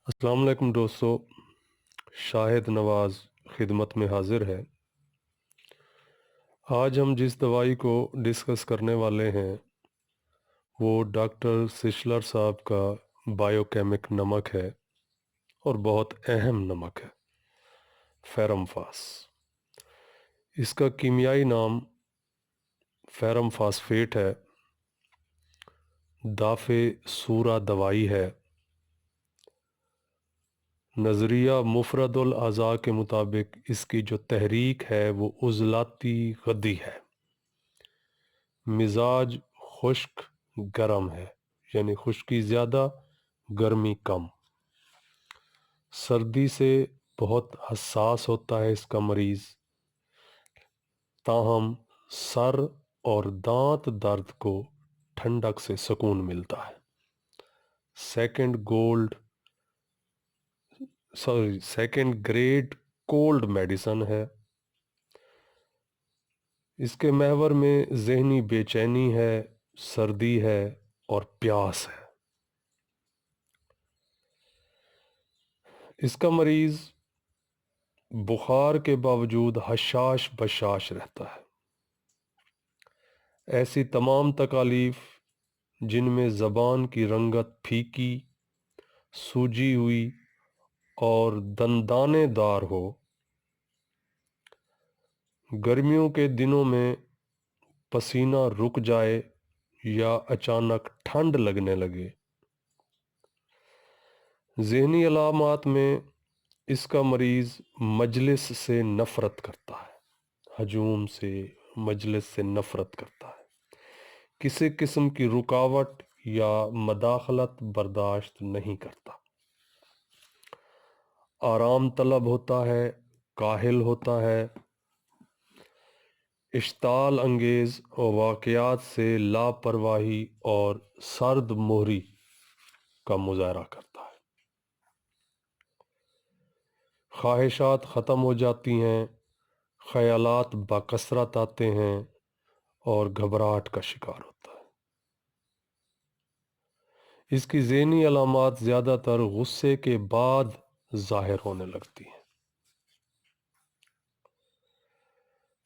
السلام علیکم دوستو، شاہد نواز خدمت میں حاضر ہے۔ آج ہم جس دوائی کو ڈسکس کرنے والے ہیں وہ ڈاکٹر سشلر صاحب کا بائیو کیمک نمک ہے اور بہت اہم نمک ہے، فیرم فاس۔ اس کا کیمیائی نام فیرم فاسفیٹ ہے، دافع سورہ دوائی ہے۔ نظریہ مفرد الاعضاء کے مطابق اس کی جو تحریک ہے وہ عضلاتی غدی ہے۔ مزاج خشک گرم ہے، یعنی خشکی زیادہ گرمی کم۔ سردی سے بہت حساس ہوتا ہے اس کا مریض، تاہم سر اور دانت درد کو ٹھنڈک سے سکون ملتا ہے۔ سیکنڈ گریڈ کولڈ میڈیسن ہے۔ اس کے محور میں ذہنی بے چینی ہے، سردی ہے اور پیاس ہے۔ اس کا مریض بخار کے باوجود حشاش بشاش رہتا ہے۔ ایسی تمام تکالیف جن میں زبان کی رنگت پھیکی، سوجی ہوئی اور دندانے دار ہو، گرمیوں کے دنوں میں پسینہ رک جائے یا اچانک ٹھنڈ لگنے لگے۔ ذہنی علامات میں اس کا مریض مجلس سے نفرت کرتا ہے، ہجوم سے، مجلس سے نفرت کرتا ہے، کسی قسم کی رکاوٹ یا مداخلت برداشت نہیں کرتا، آرام طلب ہوتا ہے، کاہل ہوتا ہے، اشتعال انگیز واقعات سے لاپرواہی اور سرد مہری کا مظاہرہ کرتا ہے۔ خواہشات ختم ہو جاتی ہیں، خیالات بکثرت آتے ہیں اور گھبراہٹ کا شکار ہوتا ہے۔ اس کی ذہنی علامات زیادہ تر غصے کے بعد ظاہر ہونے لگتی ہیں۔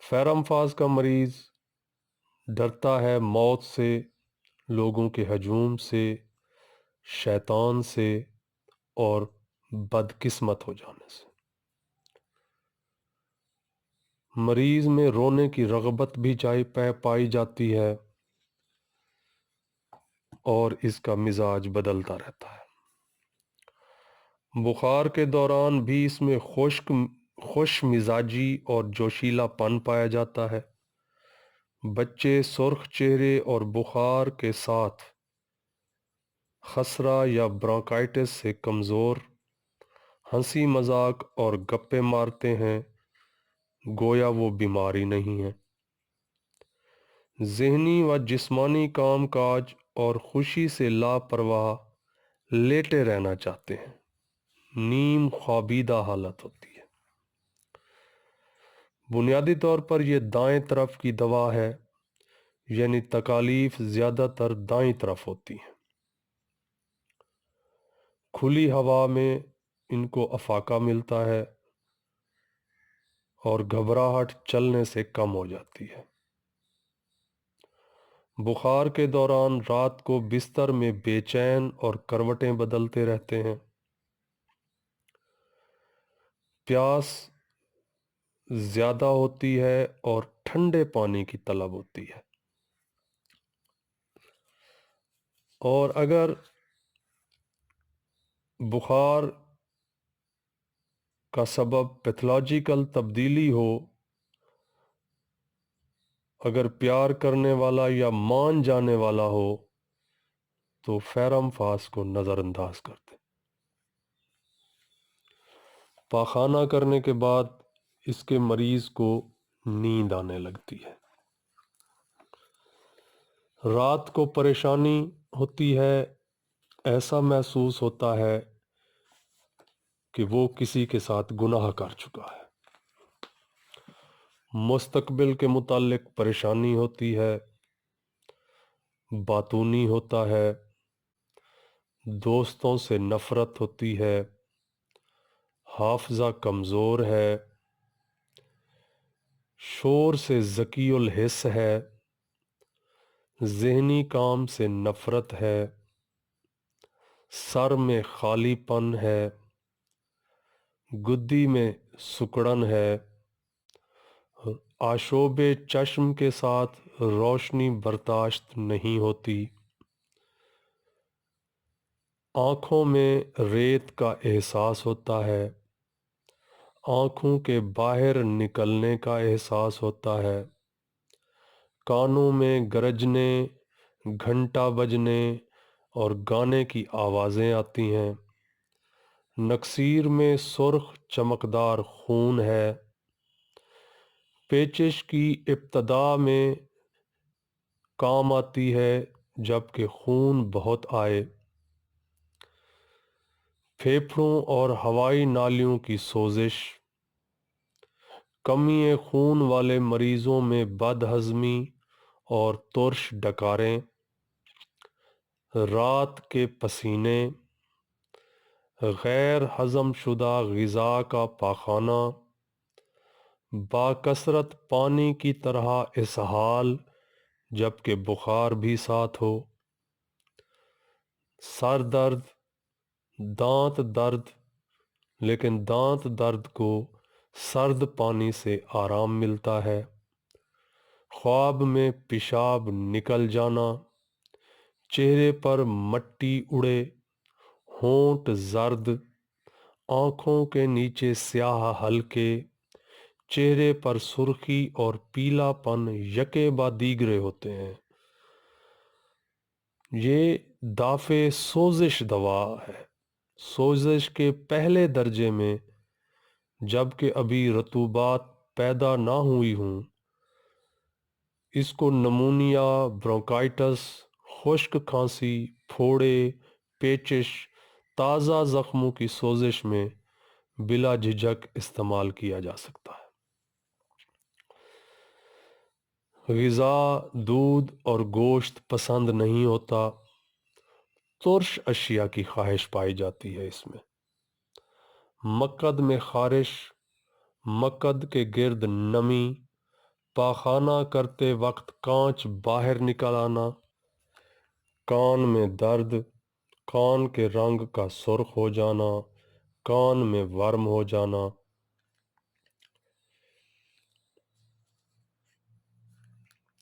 فیرم فاس کا مریض ڈرتا ہے موت سے، لوگوں کے ہجوم سے، شیطان سے اور بدقسمت ہو جانے سے۔ مریض میں رونے کی رغبت بھی پائی جاتی ہے اور اس کا مزاج بدلتا رہتا ہے۔ بخار کے دوران بھی اس میں خوش مزاجی اور جوشیلا پن پایا جاتا ہے۔ بچے سرخ چہرے اور بخار کے ساتھ خسرہ یا برونکائٹس سے کمزور، ہنسی مذاق اور گپے مارتے ہیں گویا وہ بیماری نہیں ہے۔ ذہنی و جسمانی کام کاج اور خوشی سے لاپرواہ لیٹے رہنا چاہتے ہیں، نیم خوابیدہ حالت ہوتی ہے۔ بنیادی طور پر یہ دائیں طرف کی دوا ہے، یعنی تکالیف زیادہ تر دائیں طرف ہوتی ہیں۔ کھلی ہوا میں ان کو افاقہ ملتا ہے اور گھبراہٹ چلنے سے کم ہو جاتی ہے۔ بخار کے دوران رات کو بستر میں بے چین اور کروٹیں بدلتے رہتے ہیں۔ پیاس زیادہ ہوتی ہے اور ٹھنڈے پانی کی طلب ہوتی ہے۔ اور اگر بخار کا سبب پیتھولوجیکل تبدیلی ہو، اگر پیار کرنے والا یا مان جانے والا ہو تو فیرم فاس کو نظر انداز کر دیں۔ پاخانہ کرنے کے بعد اس کے مریض کو نیند آنے لگتی ہے۔ رات کو پریشانی ہوتی ہے، ایسا محسوس ہوتا ہے کہ وہ کسی کے ساتھ گناہ کر چکا ہے۔ مستقبل کے متعلق پریشانی ہوتی ہے، باتونی ہوتا ہے، دوستوں سے نفرت ہوتی ہے، حافظہ کمزور ہے، شور سے ذکی الحس ہے، ذہنی کام سے نفرت ہے، سر میں خالی پن ہے، گدی میں سکڑن ہے، آشوب چشم کے ساتھ روشنی برداشت نہیں ہوتی، آنکھوں میں ریت کا احساس ہوتا ہے، آنکھوں کے باہر نکلنے کا احساس ہوتا ہے، کانوں میں گرجنے، گھنٹا بجنے اور گانے کی آوازیں آتی ہیں، نکسیر میں سرخ چمکدار خون ہے، پیچش کی ابتدا میں کام آتی ہے جبکہ خون بہت آئے، پھیپھڑوں اور ہوائی نالیوں کی سوزش، کمی خون والے مریضوں میں بد ہضمی اور ترش ڈکاریں، رات کے پسینے، غیر ہضم شدہ غذا کا پاخانہ، باکثرت پانی کی طرح اسہال جبکہ بخار بھی ساتھ ہو، سر درد، دانت درد، لیکن دانت درد کو سرد پانی سے آرام ملتا ہے، خواب میں پیشاب نکل جانا، چہرے پر مٹی اڑے، ہونٹ زرد، آنکھوں کے نیچے سیاہ حلقے، چہرے پر سرخی اور پیلا پن یکے بعد دیگرے ہوتے ہیں۔ یہ دافع سوزش دوا ہے، سوزش کے پہلے درجے میں جبکہ ابھی رطوبات پیدا نہ ہوئی ہوں، اس کو نمونیا، برونکائٹس، خشک کھانسی، پھوڑے، پیچش، تازہ زخموں کی سوزش میں بلا جھجک استعمال کیا جا سکتا ہے۔ غذا، دودھ اور گوشت پسند نہیں ہوتا، ترش اشیاء کی خواہش پائی جاتی ہے اس میں، مقعد میں خارش، مقعد کے گرد نمی، پاخانہ کرتے وقت کانچ باہر نکل آنا، کان میں درد، کان کے رنگ کا سرخ ہو جانا، کان میں ورم ہو جانا،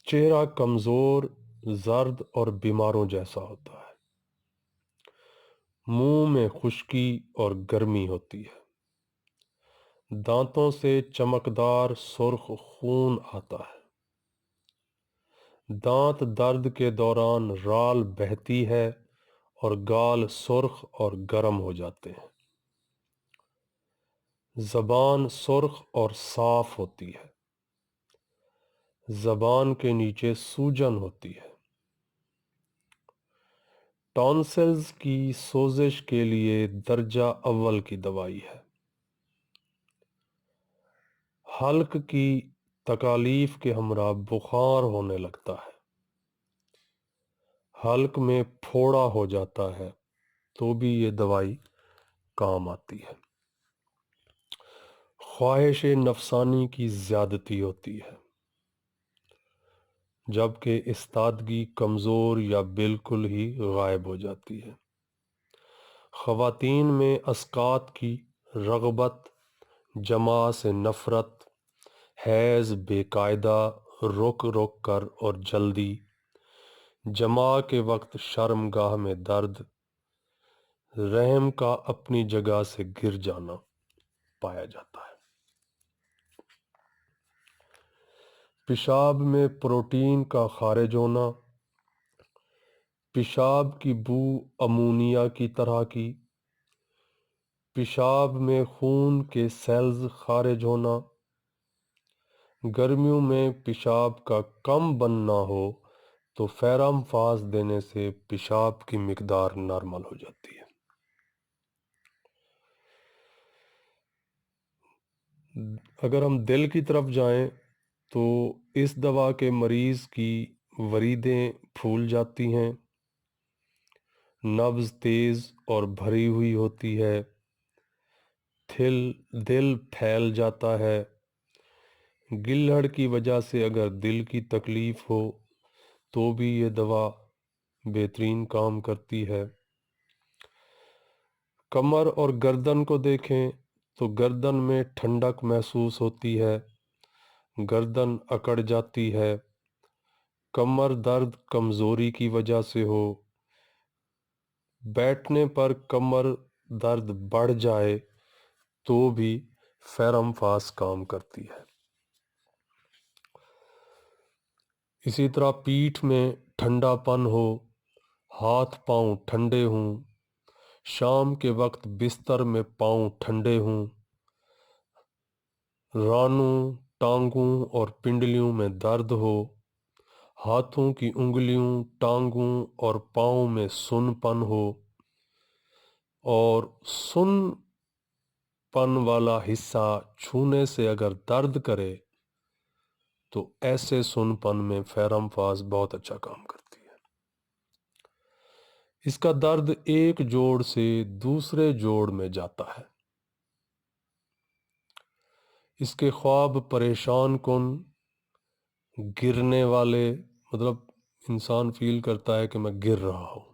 چہرہ کمزور، زرد اور بیماروں جیسا ہوتا ہے، منہ میں خشکی اور گرمی ہوتی ہے، دانتوں سے چمکدار سرخ خون آتا ہے، دانت درد کے دوران رال بہتی ہے اور گال سرخ اور گرم ہو جاتے ہیں، زبان سرخ اور صاف ہوتی ہے، زبان کے نیچے سوجن ہوتی ہے، ٹونسلز کی سوزش کے لیے درجہ اول کی دوائی ہے، حلق کی تکالیف کے ہمراہ بخار ہونے لگتا ہے، حلق میں پھوڑا ہو جاتا ہے تو بھی یہ دوائی کام آتی ہے، خواہش نفسانی کی زیادتی ہوتی ہے جبکہ استادگی کمزور یا بالکل ہی غائب ہو جاتی ہے، خواتین میں اسقاط کی رغبت، جماع سے نفرت، حیض بے قاعدہ، رک رک کر اور جلدی، جماع کے وقت شرمگاہ میں درد، رحم کا اپنی جگہ سے گر جانا پایا جاتا ہے، پیشاب میں پروٹین کا خارج ہونا، پیشاب کی بو امونیا کی طرح کی، پیشاب میں خون کے سیلز خارج ہونا، گرمیوں میں پیشاب کا کم بننا ہو تو فیرامفاز دینے سے پیشاب کی مقدار نارمل ہو جاتی ہے۔ اگر ہم دل کی طرف جائیں تو اس دوا کے مریض کی وریدیں پھول جاتی ہیں، نبض تیز اور بھری ہوئی ہوتی ہے، دل پھیل جاتا ہے۔ گلہڑ کی وجہ سے اگر دل کی تکلیف ہو تو بھی یہ دوا بہترین کام کرتی ہے۔ کمر اور گردن کو دیکھیں تو گردن میں ٹھنڈک محسوس ہوتی ہے، گردن اکڑ جاتی ہے۔ کمر درد کمزوری کی وجہ سے ہو، بیٹھنے پر کمر درد بڑھ جائے تو بھی فیرم فاس کام کرتی ہے۔ اسی طرح پیٹھ میں ٹھنڈا پن ہو، ہاتھ پاؤں ٹھنڈے ہوں، شام کے وقت بستر میں پاؤں ٹھنڈے ہوں، رانوں، ٹانگوں اور پنڈلیوں میں درد ہو، ہاتھوں کی انگلیوں، ٹانگوں اور پاؤں میں سن پن ہو، اور سن پن والا حصہ چھونے سے اگر درد کرے تو ایسے سن پن میں فیرم فاس بہت اچھا کام کرتی ہے۔ اس کا درد ایک جوڑ سے دوسرے جوڑ میں جاتا ہے۔ اس کے خواب پریشان کن، گرنے والے، مطلب انسان فیل کرتا ہے کہ میں گر رہا ہوں،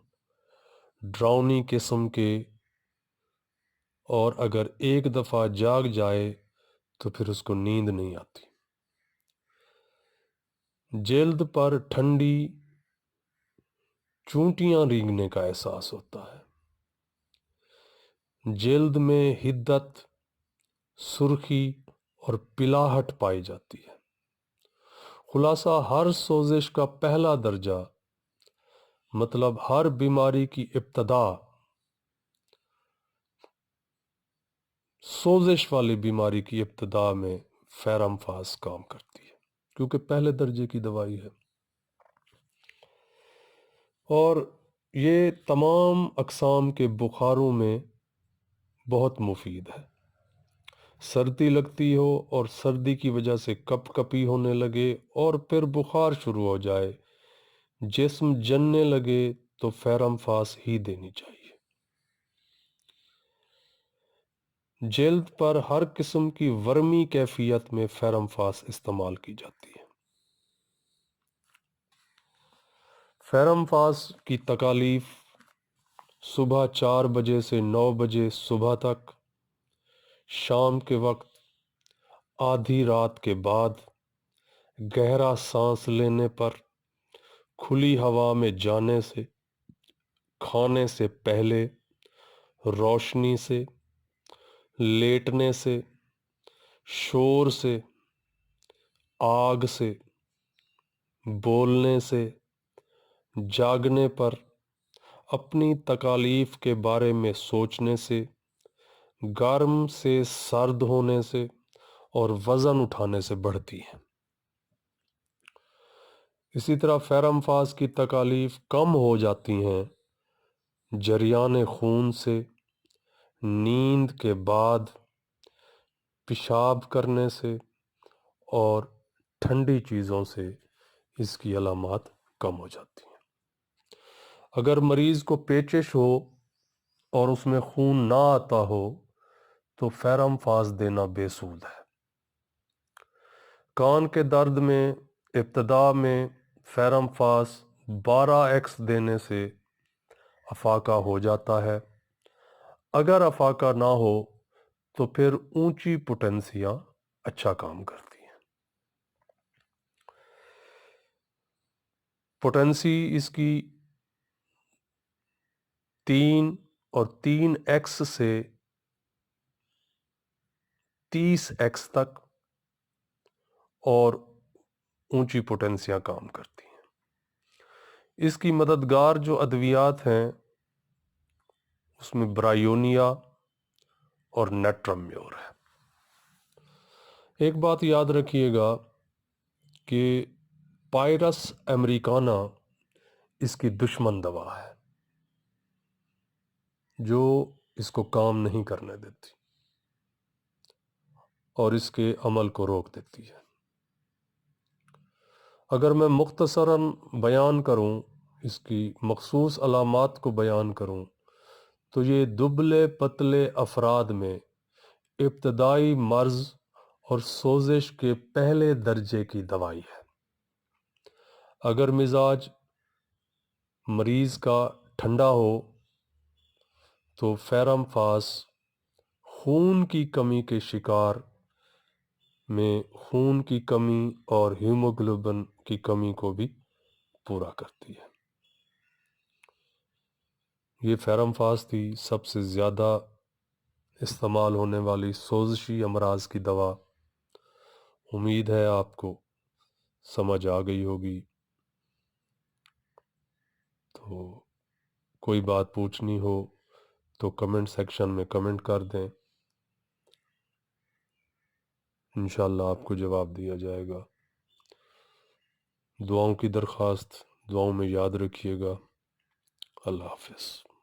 ڈراؤنی قسم کے، اور اگر ایک دفعہ جاگ جائے تو پھر اس کو نیند نہیں آتی۔ جلد پر ٹھنڈی چونٹیاں رینگنے کا احساس ہوتا ہے، جلد میں حدت، سرخی اور پلاہٹ پائی جاتی ہے۔ خلاصہ ہر سوزش کا پہلا درجہ، مطلب ہر بیماری کی ابتدا، سوزش والی بیماری کی ابتدا میں فیرم فاس کام کرتی ہے، کیونکہ پہلے درجے کی دوائی ہے۔ اور یہ تمام اقسام کے بخاروں میں بہت مفید ہے۔ سردی لگتی ہو اور سردی کی وجہ سے کپ کپی ہونے لگے اور پھر بخار شروع ہو جائے، جسم جلنے لگے، تو فیرم فاس ہی دینی چاہیے۔ جلد پر ہر قسم کی ورمی کیفیت میں فیرم فاس استعمال کی جاتی ہے۔ فیرم فاس کی تکالیف صبح 4 بجے سے 9 بجے صبح تک، شام کے وقت، آدھی رات کے بعد، گہرا سانس لینے پر، کھلی ہوا میں جانے سے، کھانے سے پہلے، روشنی سے، لیٹنے سے، شور سے، آگ سے، بولنے سے، جاگنے پر، اپنی تکالیف کے بارے میں سوچنے سے، گرم سے سرد ہونے سے اور وزن اٹھانے سے بڑھتی ہے۔ اسی طرح فیرم فاس کی تکالیف کم ہو جاتی ہیں جریان خون سے، نیند کے بعد، پیشاب کرنے سے اور ٹھنڈی چیزوں سے اس کی علامات کم ہو جاتی ہیں۔ اگر مریض کو پیچش ہو اور اس میں خون نہ آتا ہو تو فیرم فاس دینا بے سود ہے۔ کان کے درد میں ابتدا میں فیرم فاس 12x دینے سے افاقہ ہو جاتا ہے۔ اگر افاقہ نہ ہو تو پھر اونچی پوٹنسیاں اچھا کام کرتی ہیں۔ پوٹنسی اس کی 3 اور 3x سے 30x تک اور اونچی پوٹنسیاں کام کرتی ہیں۔ اس کی مددگار جو ادویات ہیں اس میں برائیونیا اور نیٹرمیور ہے۔ ایک بات یاد رکھیے گا کہ پائرس امریکانا اس کی دشمن دوا ہے جو اس کو کام نہیں کرنے دیتی اور اس کے عمل کو روک دیتی ہے۔ اگر میں مختصراً بیان کروں اس کی مخصوص علامات کو بیان کروں تو یہ دبلے پتلے افراد میں ابتدائی مرض اور سوزش کے پہلے درجے کی دوائی ہے۔ اگر مزاج مریض کا ٹھنڈا ہو تو فیرم فاس خون کی کمی کے شکار میں خون کی کمی اور ہیموگلوبن کی کمی کو بھی پورا کرتی ہے۔ یہ فیرم فاس تھی سب سے زیادہ استعمال ہونے والی سوزشی امراض کی دوا۔ امید ہے آپ کو سمجھ آ گئی ہوگی۔ تو کوئی بات پوچھنی ہو تو کمنٹ سیکشن میں کمنٹ کر دیں، انشاءاللہ آپ کو جواب دیا جائے گا۔ دعاؤں کی درخواست دعاؤں میں یاد رکھیے گا۔ اللہ حافظ۔